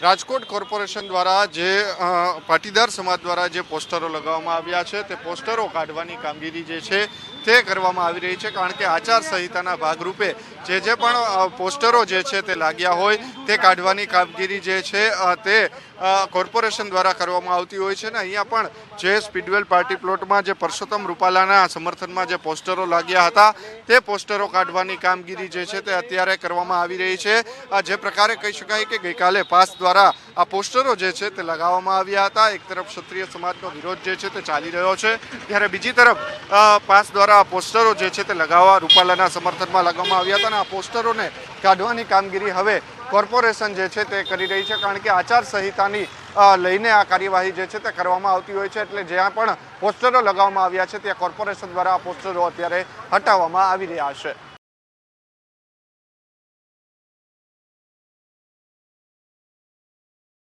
Rajkot corporation દ્વારા જે પાટીદાર સમાજ દ્વારા જે પોસ્ટરો લગાવવામાં આવ્યા છે તે પોસ્ટરો કાઢવાની કામગીરી જે છે તે કરવામાં આવી રહી છે, કારણ કે આચારસંહિતાના ભાગરૂપે જે પણ પોસ્ટરો જે છે તે લાગ્યા હોય તે કાઢવાની કામગીરી જે છે તે કોર્પોરેશન દ્વારા કરવામાં આવતી હોય છે. ને અહીંયા પણ જે સ્પીડવેલ પાર્ટી પ્લોટમાં જે પરસોત્તમ રૂપાલાના સમર્થનમાં જે પોસ્ટરો લાગ્યા હતા તે પોસ્ટરો કાઢવાની કામગીરી જે છે તે અત્યારે કરવામાં આવી રહી છે. જે પ્રકારે કહી શકાય કે ગઈકાલે પાસ દ્વારા આ પોસ્ટરો જે છે તે લગાવવામાં આવ્યા હતા. એક તરફ ક્ષત્રિય સમાજનો વિરોધ જે છે તે ચાલી રહ્યો છે, ત્યારે બીજી તરફ પાસ દ્વારા આ પોસ્ટરો જે છે તે લગાવવા રૂપાલાના સમર્થનમાં લગાવવામાં આવ્યા હતા અને આ પોસ્ટરોને કાઢવાની કામગીરી હવે કોર્પોરેશન જે છે તે કરી રહી છે, કારણ કે આચારસંહિતાની લઈને આ કાર્યવાહી જે છે તે કરવામાં આવતી હોય છે. એટલે જ્યાં પણ પોસ્ટરો લગાવવામાં આવ્યા છે ત્યાં કોર્પોરેશન દ્વારા આ પોસ્ટરો અત્યારે હટાવવામાં આવી રહ્યા છે.